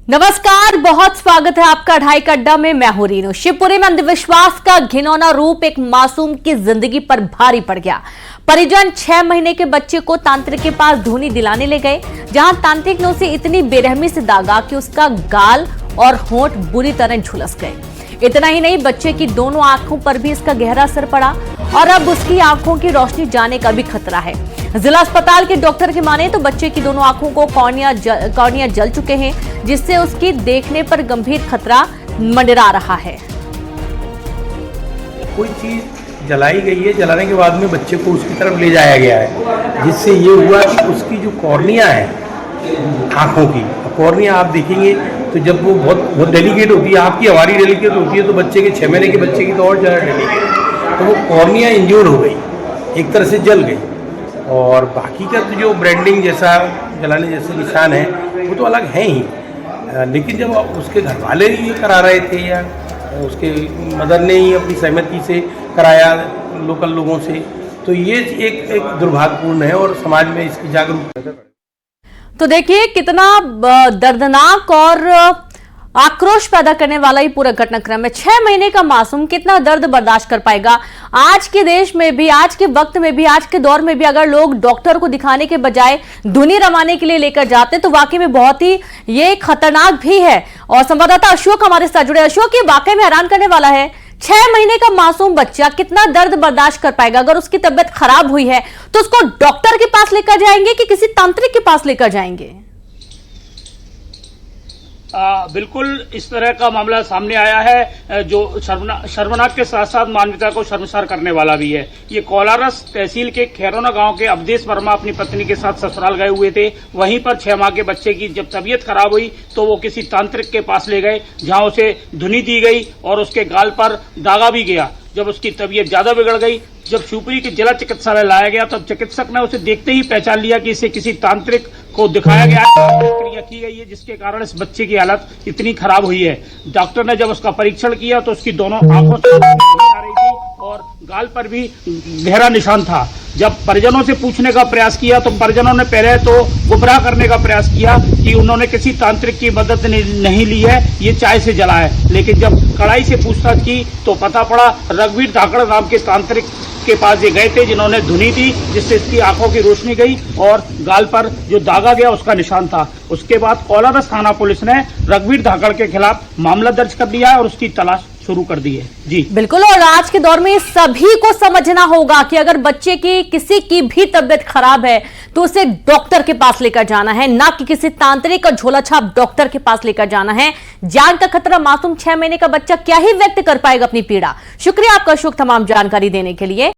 नमस्कार, बहुत स्वागत है आपका ढाई का अड्डा में। मैं हूं रीनू। शिवपुरी में अंधविश्वास का घिनौना रूप एक मासूम की जिंदगी पर भारी पड़ गया। परिजन 6 महीने के बच्चे को तांत्रिक के पास धुनी दिलाने ले गए, जहां तांत्रिक ने उसे इतनी बेरहमी से दागा कि उसका गाल और होंठ बुरी तरह झुलस गए। इतना ही नहीं, बच्चे की दोनों आंखों पर भी इसका गहरा असर पड़ा और अब उसकी आंखों की रोशनी जाने का भी खतरा है। जिला अस्पताल के डॉक्टर की माने तो बच्चे की दोनों आंखों को कॉर्निया जल चुके हैं, जिससे उसकी देखने पर गंभीर खतरा मंडरा रहा है। कोई चीज जलाई गई है, जलाने के बाद में बच्चे को उसकी तरफ ले जाया गया है, जिससे ये हुआ कि उसकी जो कॉर्निया है आंखों की, कॉर्निया आप देखेंगे तो जब वो बहुत डेलिकेट होती है, आपकी हमारी डेलिकेट होती है, तो बच्चे के 6 महीने के बच्चे की तो और ज़्यादा डेलिकेट, तो वो कॉर्निया इंज्योर हो गई, एक तरह से जल गई। और बाकी का तो जो ब्रांडिंग जैसा जलाने जैसे निशान है वो तो अलग है ही, लेकिन जब उसके घर वाले ही करा रहे थे या उसके मदर ने ही अपनी सहमति से कराया लोकल लोगों से, तो ये एक दुर्भाग्यपूर्ण है और समाज में इसकी जागरूकता। तो देखिए कितना दर्दनाक और आक्रोश पैदा करने वाला ही पूरा घटनाक्रम है। 6 महीने का मासूम कितना दर्द बर्दाश्त कर पाएगा। आज के देश में भी, आज के वक्त में भी, आज के दौर में भी अगर लोग डॉक्टर को दिखाने के बजाय धुनी रवाने के लिए लेकर जाते तो वाकई में बहुत ही ये खतरनाक भी है। और संवाददाता अशोक हमारे साथ जुड़े। अशोक, ये वाकई में हैरान करने वाला है। 6 महीने का मासूम बच्चा कितना दर्द बर्दाश्त कर पाएगा। अगर उसकी तबीयत खराब हुई है तो उसको डॉक्टर के पास लेकर जाएंगे कि किसी तांत्रिक के पास लेकर जाएंगे? बिल्कुल इस तरह का मामला सामने आया है जो शर्मनाक के साथ साथ मानवता को शर्मसार करने वाला भी है। ये कोलारस तहसील के खैरोना गांव के अवधेश वर्मा अपनी पत्नी के साथ ससुराल गए हुए थे। वहीं पर 6 माह के बच्चे की जब तबीयत खराब हुई तो वो किसी तांत्रिक के पास ले गए, जहां उसे धुनी दी गई और उसके गाल पर दागा भी गया। जब उसकी तबीयत ज्यादा बिगड़ गई, जब शिवपुरी के जिला चिकित्सालय लाया गया, तब चिकित्सक ने उसे देखते ही पहचान लिया कि इसे किसी तांत्रिक को दिखाया गया है, क्रिया की गई है, जिसके कारण इस बच्चे की हालत इतनी खराब हुई है। डॉक्टर ने जब उसका परीक्षण किया तो उसकी दोनों आंखों से रोशनी आ रही थी और गाल पर भी गहरा निशान था। जब परिजनों से पूछने का प्रयास किया तो परिजनों ने पहले तो गुमराह करने का प्रयास किया कि उन्होंने किसी तांत्रिक की मदद नहीं ली है, ये चाय से जला है। लेकिन जब कड़ाई से पूछताछ की तो पता पड़ा रघुवीर धाकड़ नाम के तांत्रिक के पास ये गए थे, जिन्होंने धुनी दी, जिससे इसकी आंखों की रोशनी गई और गाल पर जो दागा गया उसका निशान था। उसके बाद कोलारस थाना पुलिस ने रघुवीर धाकड़ के खिलाफ मामला दर्ज कर लिया है और उसकी तलाश शुरू कर दी है। जी बिल्कुल। और आज के दौर में सभी को समझना होगा कि अगर बच्चे की किसी की भी तबीयत खराब है तो उसे डॉक्टर के पास लेकर जाना है, ना कि किसी तांत्रिक और झोला छाप डॉक्टर के पास लेकर जाना है। जान का खतरा। मासूम 6 महीने का बच्चा क्या ही व्यक्त कर पाएगा अपनी पीड़ा। शुक्रिया आपका अशोक, तमाम जानकारी देने के लिए।